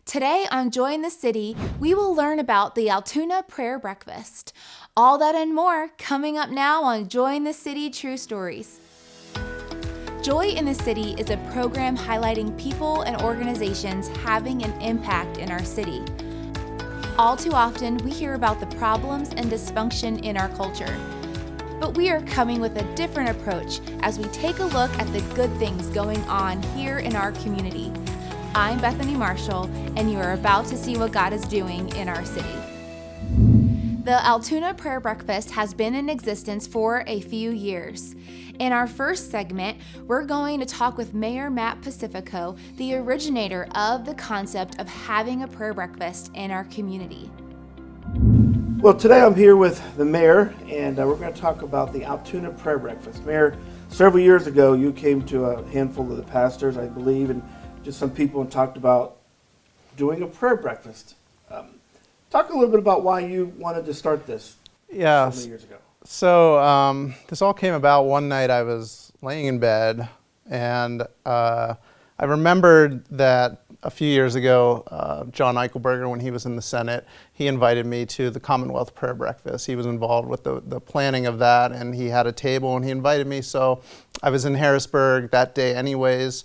Today on Joy in the City, we will learn about the Altoona Prayer Breakfast. All that and more coming up now on Joy in the City True Stories. Joy in the City is a program highlighting people and organizations having an impact in our city. All too often, we hear about the problems and dysfunction in our culture. But we are coming with a different approach as we take a look at the good things going on here in our community. I'm Bethany Marshall, and you are about to see what God is doing in our city. The Altoona Prayer Breakfast has been in existence for a few years. In our first segment, we're going to talk with Mayor Matt Pacifico, the originator of the concept of having a prayer breakfast in our community. Well, today I'm here with the mayor, and we're going to talk about the Altoona Prayer Breakfast. Mayor, several years ago, you came to a handful of the pastors, I believe, and just some people and talked about doing a prayer breakfast. Talk a little bit about why you wanted to start this so many years ago. So this all came about one night. I was laying in bed, and I remembered that a few years ago, John Eichelberger, when he was in the Senate, he invited me to the Commonwealth Prayer Breakfast. He was involved with the planning of that, and he had a table, and he invited me. So I was in Harrisburg that day anyways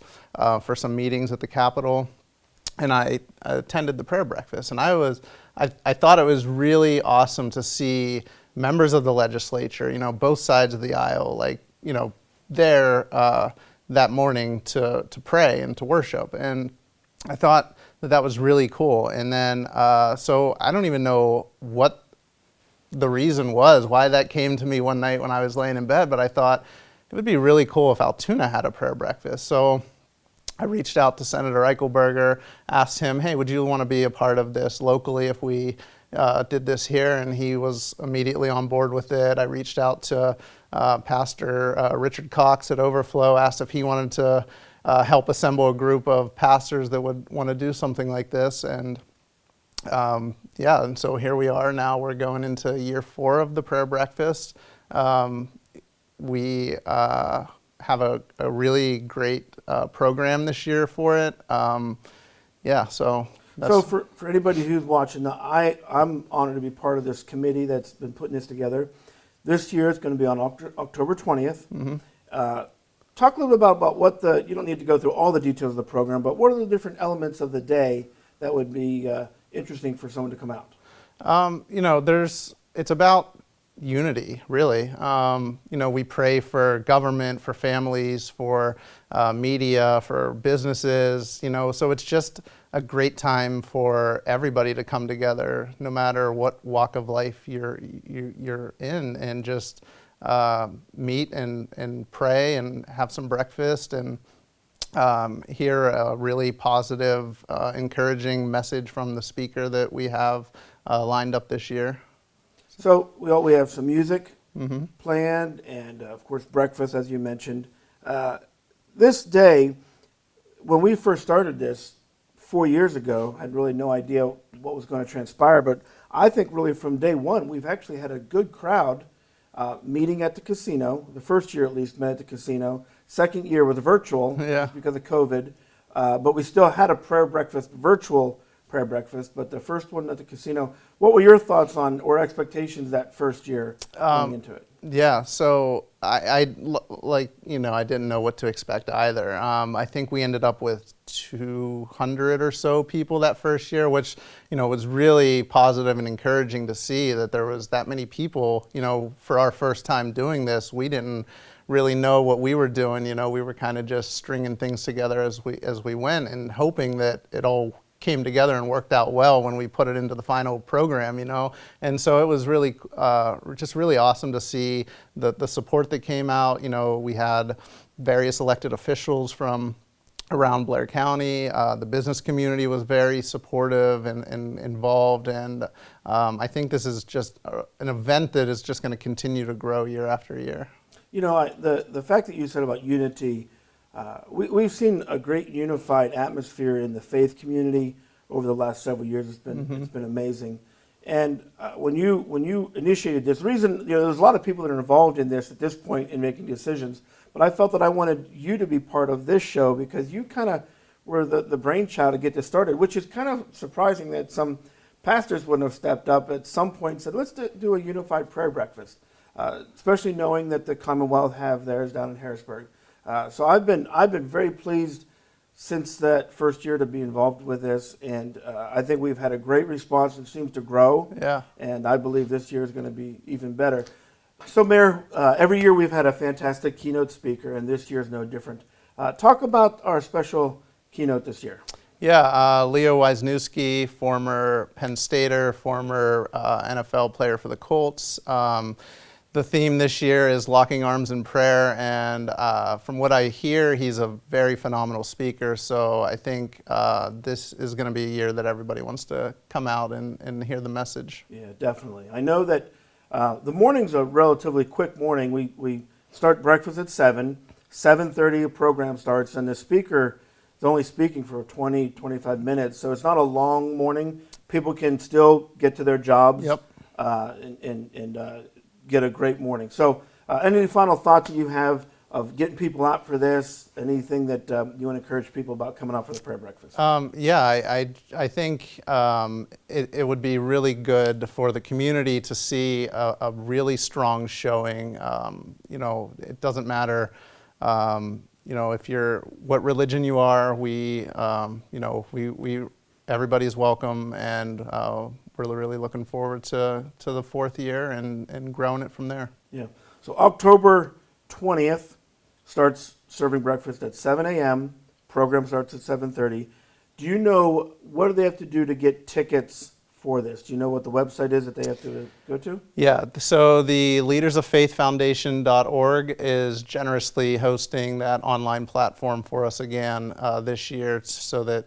for some meetings at the Capitol, and I attended the prayer breakfast. And I thought it was really awesome to see members of the legislature, both sides of the aisle, there that morning to pray and to worship. And I thought that was really cool. And then, so I don't even know what the reason was, why that came to me one night when I was laying in bed, but I thought it would be really cool if Altoona had a prayer breakfast. So I reached out to Senator Eichelberger, asked him, hey, would you want to be a part of this locally if we did this here? And he was immediately on board with it. I reached out to Pastor Richard Cox at Overflow, asked if he wanted to help assemble a group of pastors that would want to do something like this. And and so here we are now. We're going into year 4 of the prayer breakfast. We have a really great program this year for it. So for anybody who's watching, I'm honored to be part of this committee that's been putting this together. This year it's going to be on October 20th. Mm-hmm. Talk a little bit about what you don't need to go through all the details of the program, but what are the different elements of the day that would be interesting for someone to come out? It's about unity, really. We pray for government, for families, for media, for businesses, so it's just a great time for everybody to come together, no matter what walk of life you're in, and just meet and pray and have some breakfast and hear a really positive, encouraging message from the speaker that we have lined up this year. So we have some music planned, and of course breakfast, as you mentioned. This day, when we first started this 4 years ago, I had really no idea what was going to transpire, but I think really from day one, we've actually had a good crowd meeting at the casino. The first year at least met at the casino. Second year was virtual because of COVID, but we still had a prayer breakfast, virtual prayer breakfast, but the first one at the casino. What were your thoughts on or expectations that first year going into it? Yeah, so I didn't know what to expect either. I think we ended up with 200 or so people that first year, which, was really positive and encouraging to see that there was that many people, for our first time doing this. We didn't really know what we were doing, we were kind of just stringing things together as we went and hoping that it all came together and worked out well when we put it into the final program, and so it was really just really awesome to see the support that came out. We had various elected officials from around Blair County. The business community was very supportive and involved, and I think this is just an event that is just going to continue to grow year after year. The fact that you said about unity, we've seen a great unified atmosphere in the faith community over the last several years. It's been amazing. And when you initiated this, reason there's a lot of people that are involved in this at this point in making decisions. But I felt that I wanted you to be part of this show because you kind of were the brainchild to get this started, which is kind of surprising that some pastors wouldn't have stepped up at some point and said, let's do a unified prayer breakfast, especially knowing that the Commonwealth have theirs down in Harrisburg. So I've been very pleased since that first year to be involved with this, and I think we've had a great response. It seems to grow, Yeah. and I believe this year is going to be even better. So, Mayor, every year we've had a fantastic keynote speaker, and this year is no different. Talk about our special keynote this year. Yeah, Leo Wisniewski, former Penn Stater, former NFL player for the Colts. The theme this year is locking arms in prayer, and from what I hear, he's a very phenomenal speaker. So I think this is going to be a year that everybody wants to come out and hear the message. Yeah, definitely. I know that the morning's a relatively quick morning. We start breakfast at 7. 7:30 a program starts, and the speaker is only speaking for 20, 25 minutes. So it's not a long morning. People can still get to their jobs. Yep. And get a great morning. So any final thoughts that you have of getting people out for this? Anything that you want to encourage people about coming out for the prayer breakfast? I think it would be really good for the community to see a really strong showing. It doesn't matter, if you're what religion you are. We everybody's welcome, and we're really looking forward to the fourth year and growing it from there. Yeah. So October 20th starts serving breakfast at 7 a.m. Program starts at 7:30. Do you know what do they have to do to get tickets for this? Do you know what the website is that they have to go to? Yeah. So the leadersoffaithfoundation.org is generously hosting that online platform for us again this year, so that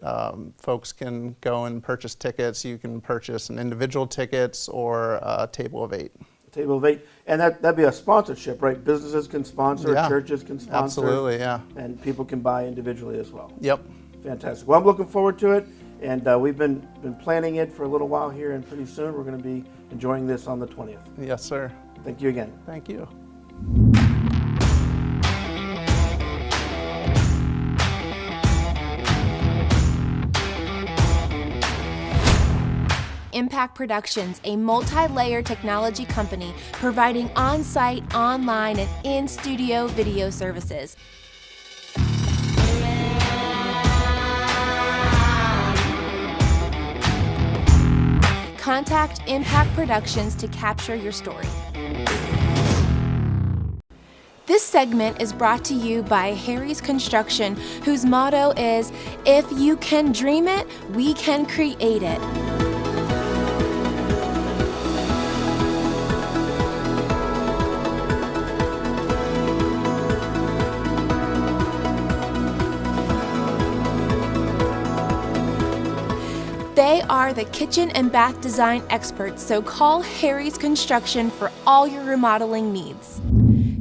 folks can go and purchase tickets. You can purchase an individual tickets or a table of 8. Table of 8, and that'd be a sponsorship, right? Businesses can sponsor, Yeah. churches can sponsor. Absolutely, yeah. And people can buy individually as well. Yep. Fantastic. Well, I'm looking forward to it, and we've been planning it for a little while here, and pretty soon we're going to be enjoying this on the 20th. Yes, sir. Thank you again. Thank you. Impact Productions, a multi-layer technology company providing on-site, online, and in-studio video services. Contact Impact Productions to capture your story. This segment is brought to you by Harry's Construction, whose motto is, "If you can dream it, we can create it." They are the kitchen and bath design experts, so call Harry's Construction for all your remodeling needs.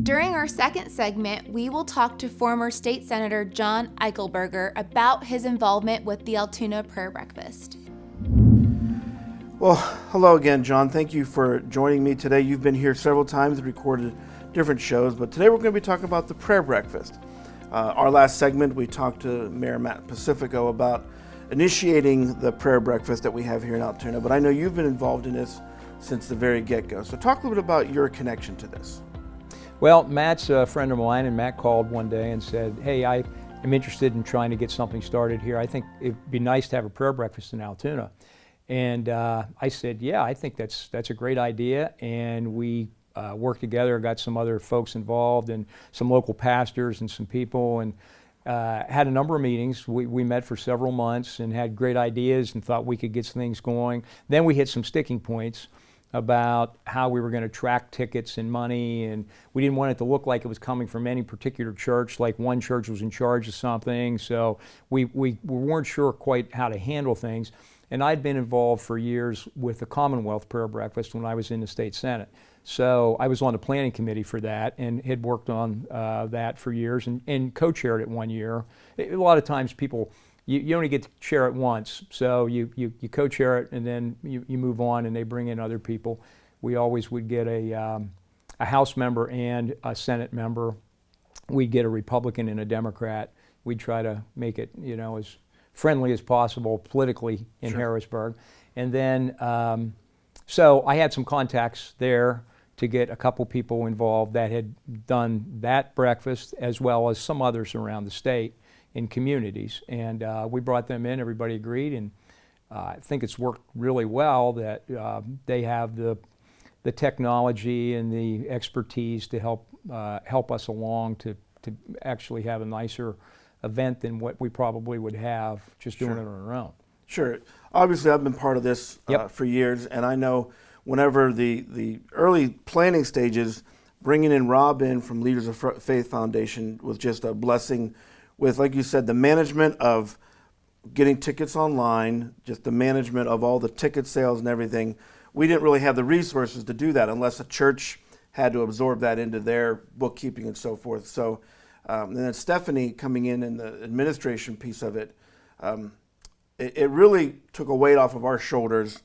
During our second segment, we will talk to former State Senator John Eichelberger about his involvement with the Altoona Prayer Breakfast. Well, hello again, John. Thank you for joining me today. You've been here several times, recorded different shows, but today we're going to be talking about the prayer breakfast. Our last segment, we talked to Mayor Matthew Pacifico about initiating the prayer breakfast that we have here in Altoona, but I know you've been involved in this since the very get-go. So talk a little bit about your connection to this. Well, Matt's a friend of mine, and Matt called one day and said, "Hey, I am interested in trying to get something started here. I think it'd be nice to have a prayer breakfast in Altoona." And I said, "Yeah, I think that's a great idea." And we worked together, got some other folks involved, and some local pastors and some people, and had a number of meetings. We met for several months and had great ideas and thought we could get some things going. Then we hit some sticking points about how we were going to track tickets and money, and we didn't want it to look like it was coming from any particular church, like one church was in charge of something. So we weren't sure quite how to handle things. And I'd been involved for years with the Commonwealth Prayer Breakfast when I was in the state Senate. So I was on the planning committee for that and had worked on that for years and co-chaired it one year. A lot of times people, you only get to chair it once, so you co-chair it and then you move on and they bring in other people. We always would get a House member and a Senate member. We'd get a Republican and a Democrat. We'd try to make it, friendly as possible politically in Harrisburg. And then, so I had some contacts there to get a couple people involved that had done that breakfast, as well as some others around the state in communities. And we brought them in, everybody agreed, and I think it's worked really well that they have the technology and the expertise to help us along to actually have a nicer event than what we probably would have just doing it on our own. Sure. Obviously, I've been part of this for years, and I know whenever the early planning stages, bringing in Rob in from Leaders of Faith Foundation was just a blessing with, like you said, the management of getting tickets online, just the management of all the ticket sales and everything. We didn't really have the resources to do that unless a church had to absorb that into their bookkeeping and so forth. So, and then Stephanie coming in the administration piece of it, it really took a weight off of our shoulders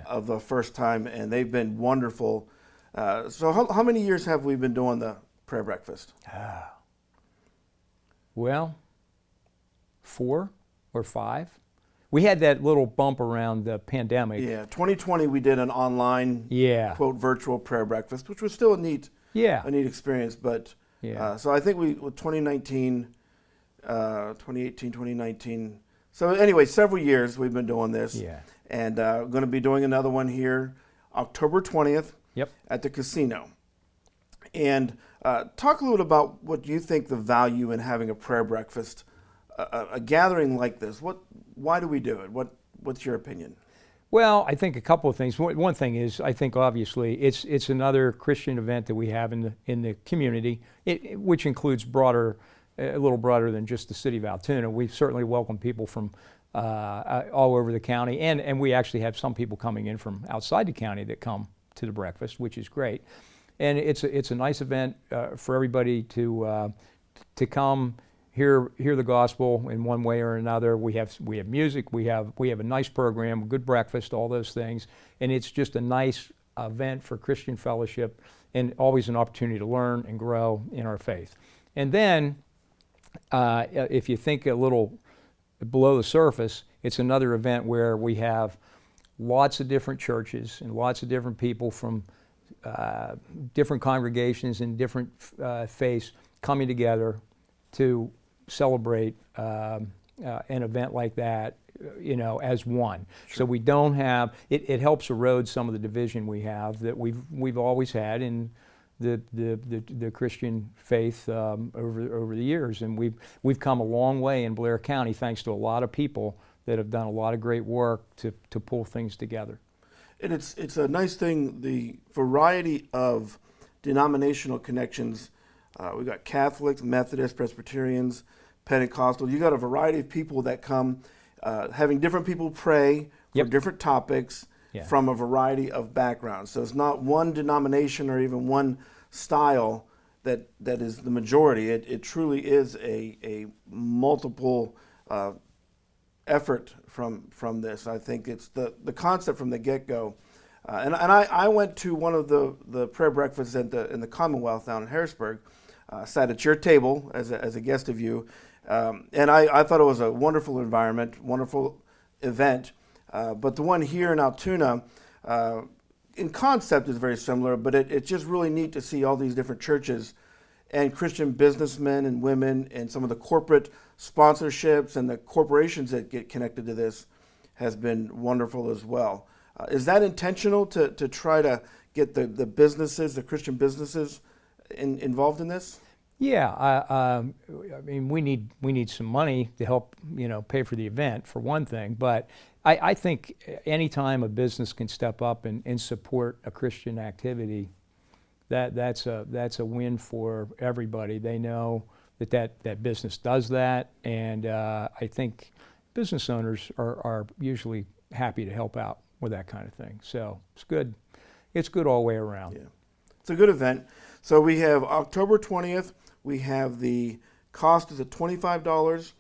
of the first time, and they've been wonderful. So how many years have we been doing the prayer breakfast? Well, 4 or 5. We had that little bump around the pandemic. Yeah, 2020 we did an online, quote, virtual prayer breakfast, which was still a neat experience. But so I think with 2019, 2018, 2019. So anyway, several years we've been doing this. Yeah. And going to be doing another one here October 20th at the casino. And talk a little about what you think the value in having a prayer breakfast, a gathering like this. Why do we do it? What's your opinion? Well, I think a couple of things. One thing is, I think obviously it's another Christian event that we have in the community, which includes a little broader than just the city of Altoona. We certainly welcome people from all over the county, and we actually have some people coming in from outside the county that come to the breakfast, which is great. And it's a nice event for everybody to come hear the gospel in one way or another. We have music, we have a nice program, a good breakfast, all those things, and it's just a nice event for Christian fellowship, and always an opportunity to learn and grow in our faith. And then, if you think a little below the surface, it's another event where we have lots of different churches and lots of different people from different congregations and different faiths coming together to celebrate an event like that, as one. Sure. So we don't have it helps erode some of the division we have that we've always had in the Christian faith over the years, and we've come a long way in Blair County thanks to a lot of people that have done a lot of great work to pull things together. And it's a nice thing, the variety of denominational connections. We've got Catholics, Methodists, Presbyterians, Pentecostal. You got a variety of people that come, having different people pray for different topics from a variety of backgrounds. So it's not one denomination or even one style that is the majority. It truly is a multiple effort from this. I think it's the concept from the get-go. And I went to one of the prayer breakfasts in the Commonwealth down in Harrisburg. Sat at your table as a guest of you, and I thought it was a wonderful environment, wonderful event. But the one here in Altoona, in concept, is very similar. But it's just really neat to see all these different churches and Christian businessmen and women, and some of the corporate sponsorships and the corporations that get connected to this has been wonderful as well. Is that intentional to try to get the businesses, the Christian businesses, involved in this? Yeah, I mean, we need some money to help pay for the event, for one thing. But I think anytime a business can step up and support a Christian activity, that's a win for everybody. They know that business does that, and I think business owners are usually happy to help out with that kind of thing. So it's good. It's good all the way around. Yeah, it's a good event. So we have October 20th. We have the cost is at $25.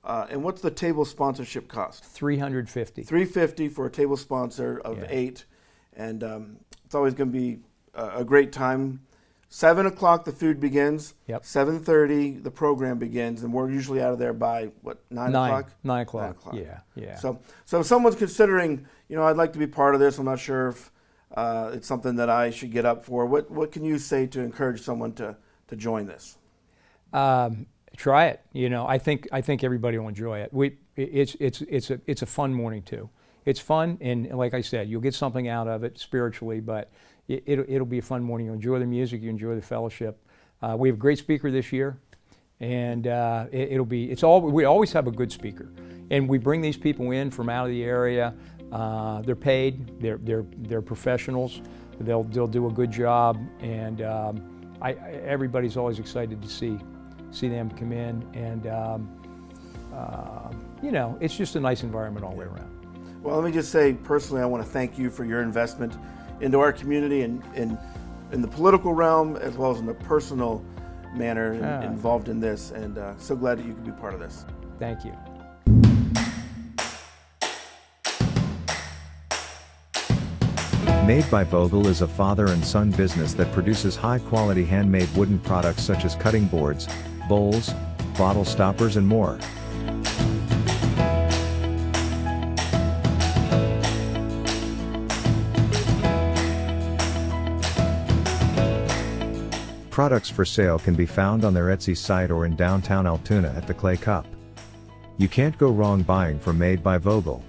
And what's the table sponsorship cost? $350. $350 for a table sponsor of 8. And it's always going to be a great time. 7 o'clock the food begins. Yep. 7:30 the program begins, and we're usually out of there by what, 9 o'clock? 9 o'clock. Yeah. So if someone's considering, I'd like to be part of this, I'm not sure if it's something that I should get up for. What can you say to encourage someone to join this? Try it. I think everybody will enjoy it. It's a fun morning too. It's fun, and like I said, you'll get something out of it spiritually, but it'll be a fun morning. You'll enjoy the music, you enjoy the fellowship. We have a great speaker this year, and we always have a good speaker, and we bring these people in from out of the area. They're paid. They're professionals. They'll do a good job, and everybody's always excited to see them come in, and it's just a nice environment all the way around. Well, let me just say personally, I want to thank you for your investment into our community and in the political realm as well as in the personal manner involved in this, and so glad that you could be part of this. Thank you. Made by Vogel is a father and son business that produces high-quality handmade wooden products such as cutting boards, bowls, bottle stoppers, and more. Products for sale can be found on their Etsy site or in downtown Altoona at the Clay Cup. You can't go wrong buying from Made by Vogel.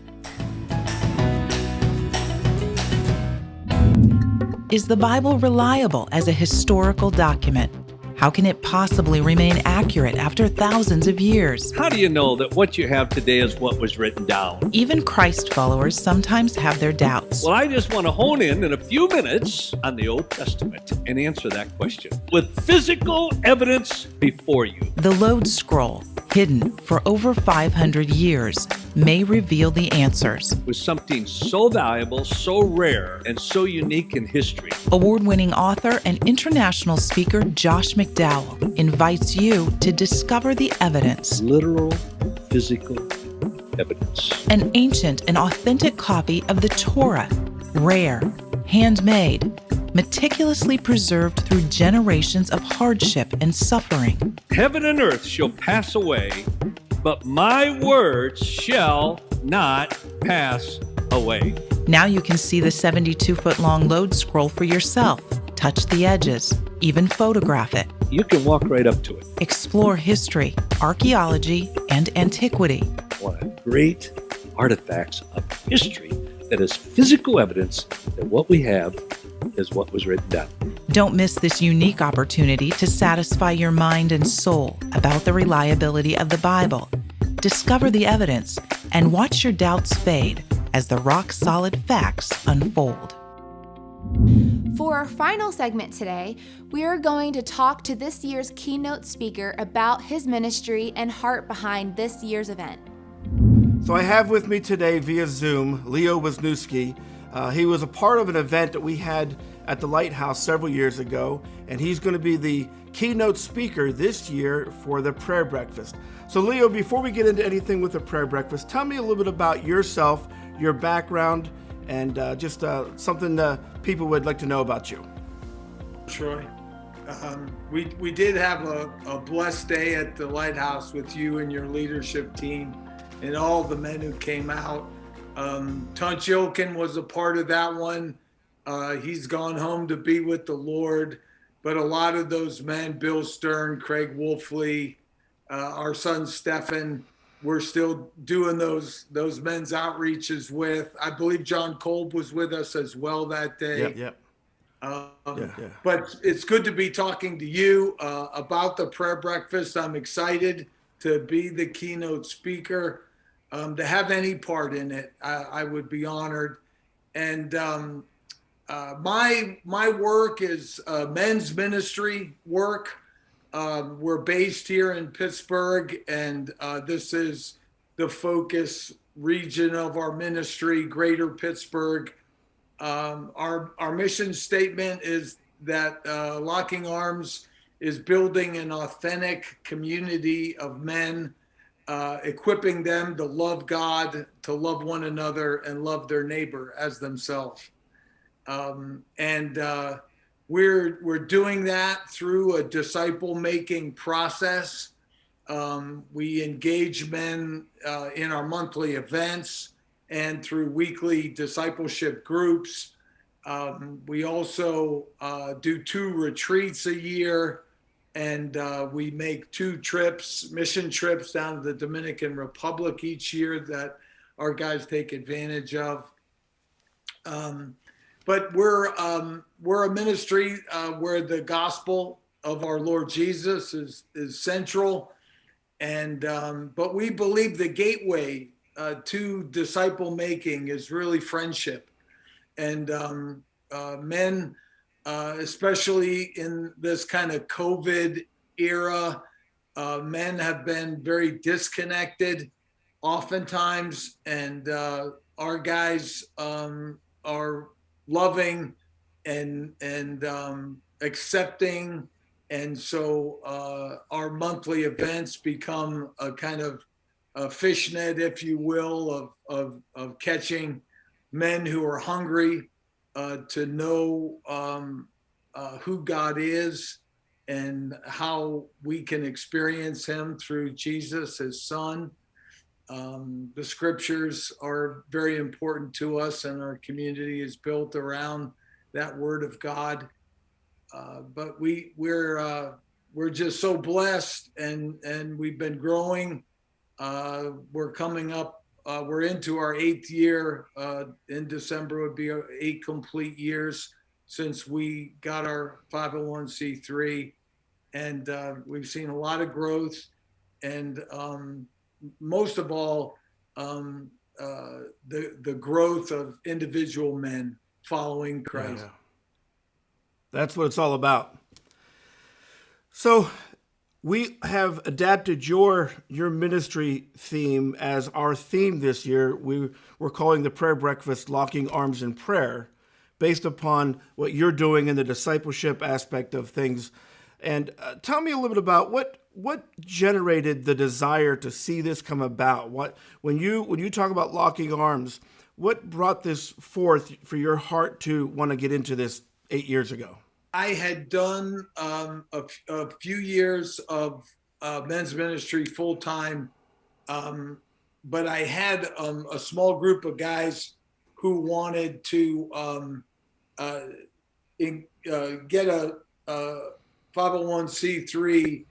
Is the Bible reliable as a historical document? How can it possibly remain accurate after thousands of years? How do you know that what you have today is what was written down? Even Christ followers sometimes have their doubts. Well, I just want to hone in a few minutes on the Old Testament and answer that question with physical evidence before you. The Lode Scroll, hidden for over 500 years, may reveal the answers. With something so valuable, so rare, and so unique in history. Award-winning author and international speaker Josh McDowell invites you to discover the evidence. Literal, physical evidence. An ancient and authentic copy of the Torah, rare, handmade, meticulously preserved through generations of hardship and suffering. Heaven and earth shall pass away, but my words shall not pass away. Now you can see the 72-foot-long Lode Scroll for yourself, touch the edges, even photograph it. You can walk right up to it. Explore history, archaeology, and antiquity. One of the great artifacts of history that is physical evidence that what we have is what was written down. Don't miss this unique opportunity to satisfy your mind and soul about the reliability of the Bible. Discover the evidence and watch your doubts fade as the rock-solid facts unfold. For our final segment today, we are going to talk to this year's keynote speaker about his ministry and heart behind this year's event. So I have with me today via Zoom Leo Wisniewski. He was a part of an event that we had at the Lighthouse several years ago, and he's going to be the keynote speaker this year for the prayer breakfast. So Leo, before we get into anything with the prayer breakfast, tell me a little bit about yourself, your background, and just something people would like to know about you. Troy, we did have a blessed day at the Lighthouse with you and your leadership team and all the men who came out. Tunch Ilkin was a part of that one. He's gone home to be with the Lord. But a lot of those men, Bill Stern, Craig Wolfley, our son Stephan, we're still doing those men's outreaches with. I believe John Kolb was with us as well that day. Yep. But it's good to be talking to you about the prayer breakfast. I'm excited to be the keynote speaker. To have any part in it, I would be honored. And my work is men's ministry work. We're based here in Pittsburgh, and this is the focus region of our ministry, Greater Pittsburgh. Our mission statement is that Locking Arms is building an authentic community of men, equipping them to love God, to love one another, and love their neighbor as themselves. And we're doing that through a disciple making process. We engage men in our monthly events and through weekly discipleship groups. We also do 2 retreats a year, and we make 2 trips, mission trips down to the Dominican Republic each year that our guys take advantage of. But we're a ministry where the gospel of our Lord Jesus is central, and but we believe the gateway to disciple making is really friendship, and men, especially in this kind of COVID era, men have been very disconnected oftentimes, and our guys are loving and accepting, and so our monthly events become a kind of a fishnet, if you will, of catching men who are hungry to know who God is and how we can experience him through Jesus, his son. The scriptures are very important to us, and our community is built around that word of God. But we're just so blessed, and we've been growing. We're coming up. We're into our 8th year. In December would be 8 complete years since we got our 501c3, and we've seen a lot of growth, and most of all, the growth of individual men following Christ. Yeah. That's what it's all about. So we have adapted your ministry theme as our theme this year. We're calling the prayer breakfast Locking Arms in Prayer, based upon what you're doing in the discipleship aspect of things. And tell me a little bit about what generated the desire to see this come about. When you talk about locking arms, what brought this forth for your heart to want to get into this 8 years ago? I had done a few years of men's ministry full time, but I had a small group of guys who wanted to get a 501c3,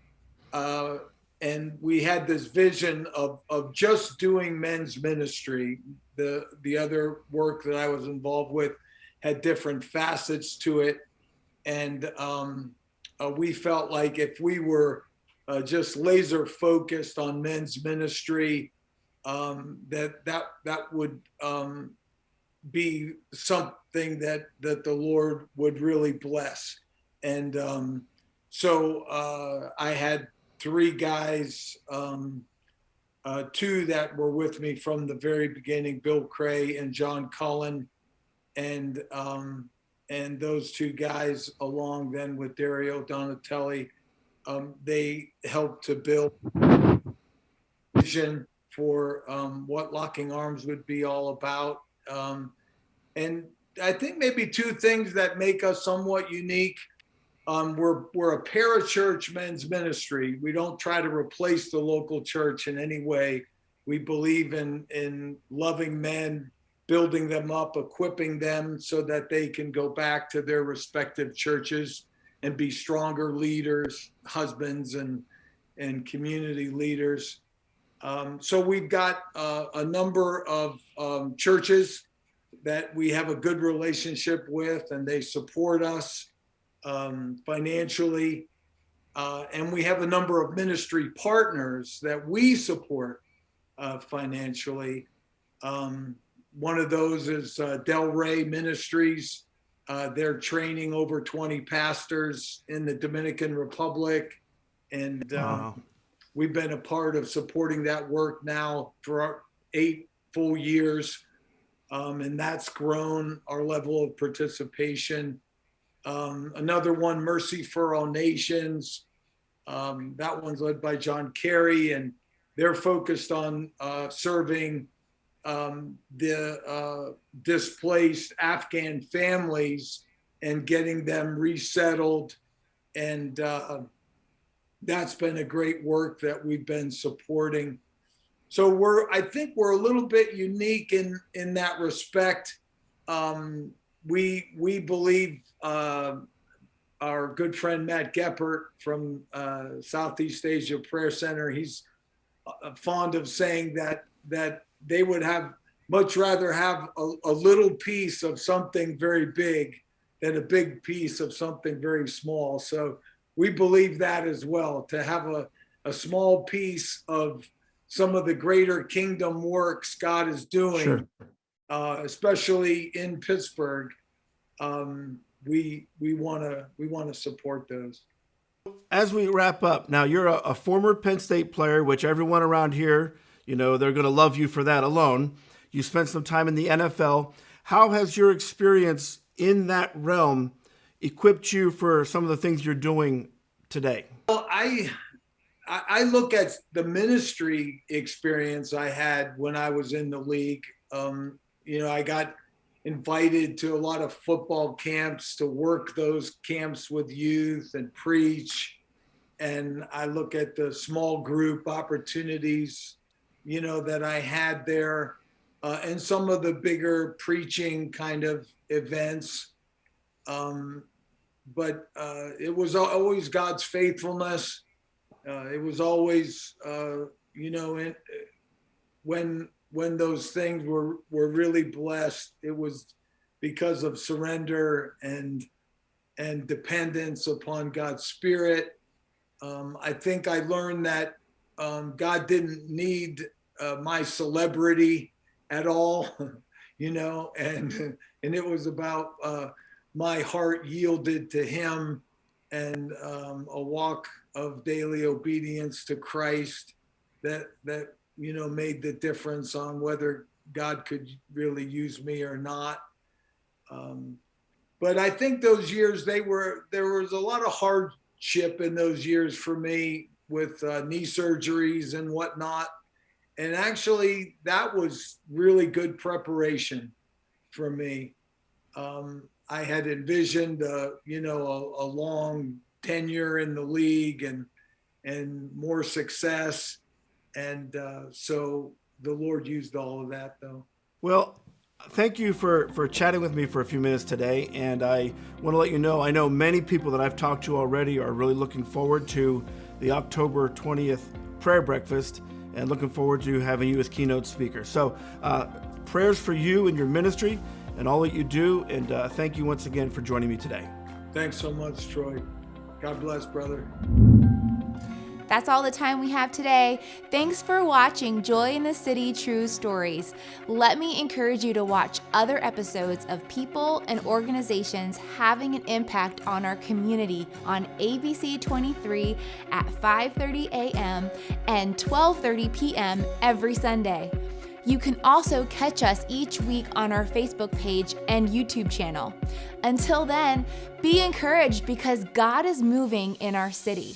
and we had this vision of just doing men's ministry. The other work that I was involved with had different facets to it, and we felt like if we were just laser focused on men's ministry, that would be something that the Lord would really bless. And so I had 3 guys, 2 that were with me from the very beginning, Bill Cray and John Cullen, and those 2 guys, along then with Dario Donatelli, they helped to build vision for what Locking Arms would be all about. And I think maybe 2 things that make us somewhat unique. We're a parachurch men's ministry. We don't try to replace the local church in any way. We believe in loving men, building them up, equipping them so that they can go back to their respective churches and be stronger leaders, husbands, and community leaders. So we've got a number of churches that we have a good relationship with, and they support us financially. And we have a number of ministry partners that we support financially. One of those is Del Rey Ministries. They're training over 20 pastors in the Dominican Republic. And we've been a part of supporting that work now for 8 full years. And that's grown our level of participation. Another one, Mercy for All Nations. That one's led by John Kerry, and they're focused on serving the displaced Afghan families and getting them resettled. And that's been a great work that we've been supporting. So I think we're a little bit unique in that respect. We believe our good friend Matt Geppert from Southeast Asia Prayer Center, he's fond of saying that they would much rather have a little piece of something very big than a big piece of something very small. So we believe that as well, to have a small piece of some of the greater kingdom works God is doing, Sure. Especially in Pittsburgh. We want to support those. As we wrap up, now you're a former Penn State player, which everyone around here, they're going to love you for that alone. You spent some time in the NFL. How has your experience in that realm equipped you for some of the things you're doing today? Well, I look at the ministry experience I had when I was in the league. I got invited to a lot of football camps to work those camps with youth and preach. And I look at the small group opportunities, that I had there, and some of the bigger preaching kind of events. But it was always God's faithfulness. It was always, when those things were really blessed, it was because of surrender and dependence upon God's Spirit. I think I learned that God didn't need my celebrity at all, and it was about my heart yielded to Him and a walk of daily obedience to Christ that made the difference on whether God could really use me or not. But I think those years, there was a lot of hardship in those years for me with knee surgeries and whatnot. And actually that was really good preparation for me. I had envisioned, a long tenure in the league and more success. And so the Lord used all of that, though. Well, thank you for chatting with me for a few minutes today. And I want to let you know, I know many people that I've talked to already are really looking forward to the October 20th prayer breakfast and looking forward to having you as keynote speaker. So prayers for you and your ministry and all that you do. And thank you once again for joining me today. Thanks so much, Troy. God bless, brother. That's all the time we have today. Thanks for watching Joy in the City True Stories. Let me encourage you to watch other episodes of people and organizations having an impact on our community on ABC 23 at 5:30 a.m. and 12:30 p.m. every Sunday. You can also catch us each week on our Facebook page and YouTube channel. Until then, be encouraged because God is moving in our city.